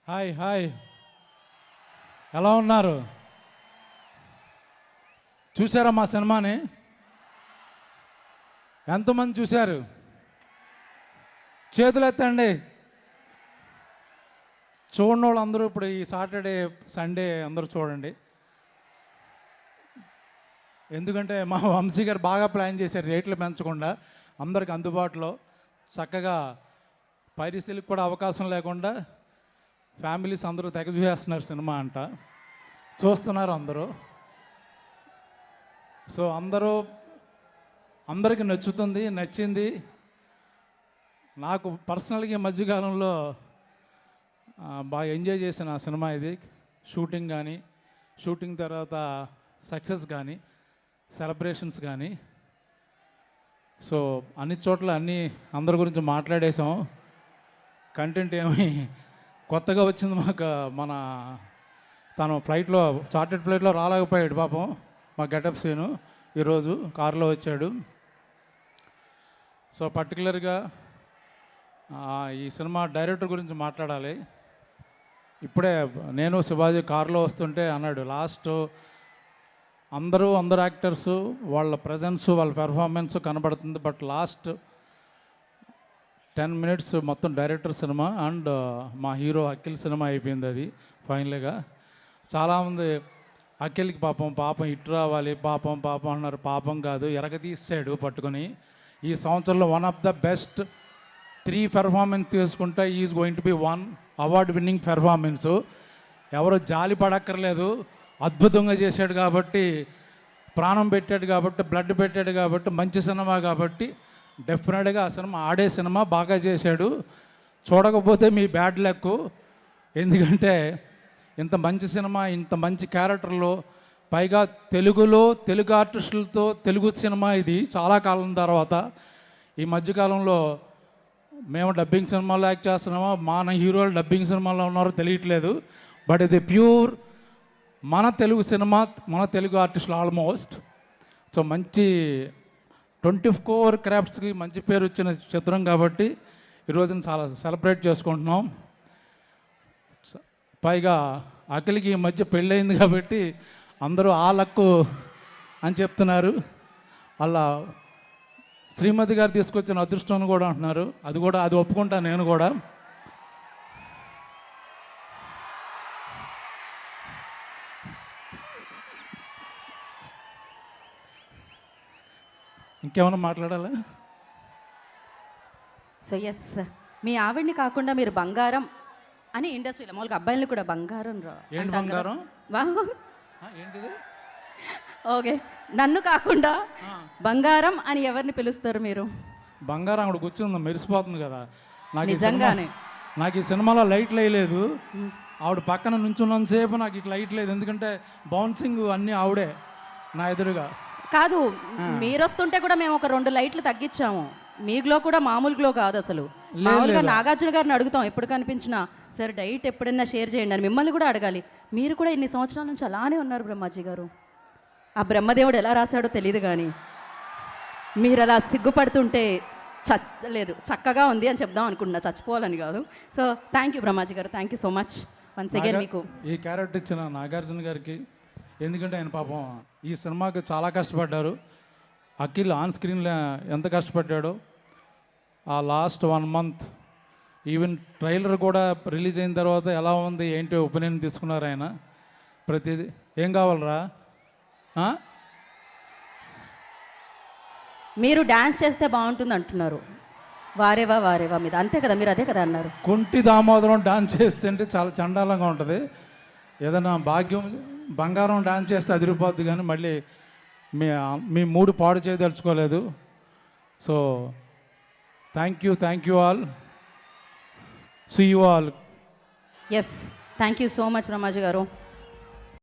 Hi hi, ఎలా ఉన్నారు? చూసారా మా సినిమాని? ఎంతమంది చూశారు? చేతులు ఎత్తండి. చూడని వాళ్ళు అందరూ ఇప్పుడు ఈ సాటర్డే సండే అందరూ చూడండి. ఎందుకంటే మా వంశీ గారు బాగా ప్లాన్ చేశారు, రేట్లు పెంచకుండా అందరికి అందుబాటులో చక్కగా పైరసీలకు కూడా అవకాశం లేకుండా ఫ్యామిలీస్ అందరూ తెగ చూసేస్తున్నారు సినిమా అంట, చూస్తున్నారు అందరూ. సో అందరికీ నచ్చింది. నాకు పర్సనల్గా ఈ మధ్యకాలంలో బాగా ఎంజాయ్ చేసిన సినిమా ఇది. షూటింగ్ కానీ, షూటింగ్ తర్వాత సక్సెస్ కానీ, సెలబ్రేషన్స్ కానీ, సో అన్ని చోట్ల అందరి గురించి మాట్లాడేసాం. కంటెంట్ ఏమి కొత్తగా వచ్చింది మాకు. తను ఫ్లైట్లో, చార్టెడ్ ఫ్లైట్లో రాలేకపోయాడు పాపం. మా గెటప్ సీను ఈరోజు కారులో వచ్చాడు. సో పర్టికులర్గా ఈ సినిమా డైరెక్టర్ గురించి మాట్లాడాలి. ఇప్పుడే నేను శివాజీ కారులో వస్తుంటే అన్నాడు, లాస్ట్ అందరూ యాక్టర్స్ వాళ్ళ ప్రజెన్స్, వాళ్ళ పెర్ఫార్మెన్స్ కనబడుతుంది, బట్ లాస్ట్ 10 minutes మొత్తం డైరెక్టర్ సినిమా అండ్ మా హీరో అఖిల్ సినిమా అయిపోయింది. అది ఫైనల్గా చాలామంది అఖిల్కి పాపం హిట్ రావాలి, పాపం అన్నారు. పాపం కాదు, ఎరగతీసాడు పట్టుకొని. ఈ సంవత్సరంలో one of the best 3 performance తీసుకుంటే is going to be 1 award winning performance. ఎవరు జాలి పడక్కర్లేదు, అద్భుతంగా చేశాడు కాబట్టి, ప్రాణం పెట్టాడు కాబట్టి, బ్లడ్ పెట్టాడు కాబట్టి, మంచి సినిమా కాబట్టి డెఫినెట్గా ఆ సినిమా ఆడే సినిమా, బాగా చేశాడు. చూడకపోతే మీ బ్యాడ్ లక్. ఎందుకంటే ఇంత మంచి సినిమా, ఇంత మంచి క్యారెక్టర్లో, పైగా తెలుగు ఆర్టిస్టులతో తెలుగు సినిమా ఇది చాలా కాలం తర్వాత. ఈ మధ్యకాలంలో మేము డబ్బింగ్ సినిమాలో యాక్ట్ చేస్తున్నామో, మన హీరోలు డబ్బింగ్ సినిమాలో ఉన్నారో తెలియట్లేదు. బట్ ఇది ప్యూర్ మన తెలుగు సినిమా, మన తెలుగు ఆర్టిస్టులు ఆల్మోస్ట్. సో మంచి 24 క్రాఫ్ట్స్కి మంచి పేరు వచ్చిన చిత్రం కాబట్టి ఈరోజున చాలా సెలబ్రేట్ చేసుకుంటున్నాం. పైగా అఖిల్కి ఈ మధ్య పెళ్ళయింది కాబట్టి అందరూ ఆ లక్కు అని చెప్తున్నారు. అలా శ్రీమతి గారు తీసుకొచ్చిన అదృష్టం అని కూడా అంటున్నారు. అది ఒప్పుకుంటాను నేను కూడా. ఇంకేమైనా మాట్లాడాలా? సో ఎస్, మీ ఆవిడ్ని కాకుండా మీరు బంగారం అని ఇండస్ట్రీలో మామూలుగా అబ్బాయిలు కూడా బంగారం ఏంటి బంగారం? ఏంటిది? ఓకే, నన్ను కాకుండా బంగారం అని ఎవరిని పిలుస్తారు మీరు? బంగారం అక్కడ కూర్చుంది, మెరిసిపోతుంది కదా. నిజంగానే నాకు ఈ సినిమాలో లైట్లు వేయలేదు. ఆవిడ పక్కన నుంచున్నంతసేపు నాకు ఇట్లా లైట్ లేదు, ఎందుకంటే బౌన్సింగ్ అన్నీ ఆవిడే నా ఎదురుగా. కాదు, మీరు వస్తుంటే కూడా మేము ఒక 2 లైట్లు తగ్గించాము. మీ గ్లో కూడా మామూలు గ్లో కాదు అసలు. మామూలుగా నాగార్జున గారిని అడుగుతాం ఎప్పుడు కనిపించినా, సార్ డైట్ ఎప్పుడైనా షేర్ చేయండి అని. మిమ్మల్ని కూడా అడగాలి. మీరు కూడా ఇన్ని సంవత్సరాల నుంచి అలానే ఉన్నారు బ్రహ్మాజీ గారు. ఆ బ్రహ్మదేవుడు ఎలా రాశాడో తెలియదు కానీ మీరు అలా సిగ్గుపడుతుంటే లేదు, చక్కగా ఉంది అని చెప్దాం అనుకుంటున్నా, చచ్చిపోవాలని కాదు. సో థ్యాంక్ యూ బ్రహ్మాజీ గారు, thank you so much once again. మీకు ఈ క్యారెక్టర్ ఇచ్చిన నాగార్జున గారికి, ఎందుకంటే ఆయన పాపం ఈ సినిమాకి చాలా కష్టపడ్డారు. అఖిల్ ఆన్ స్క్రీన్లో ఎంత కష్టపడ్డాడో, ఆ లాస్ట్ 1 month ఈవెన్ ట్రైలర్ కూడా రిలీజ్ అయిన తర్వాత ఎలా ఉంది ఏంటి ఒపీనియన్ తీసుకున్నారు ఆయన. ప్రతిదీ ఏం కావాలరా, మీరు డ్యాన్స్ చేస్తే బాగుంటుంది అంటున్నారు. వారేవా మీద అంతే కదా, మీరు అదే కదా అన్నారు. కుంటి దామోదరం డాన్స్ చేస్తుంటే చాలా చండాలంగా ఉంటుంది. ఏదైనా బంగారం డాన్స్ చేస్తే అదిరిపోద్ది, కానీ మళ్ళీ మీ మూడు పాడు చేయదలుచుకోలేదు. So thank you all, see you all. Yes, thank you so much Brahmaji గారు.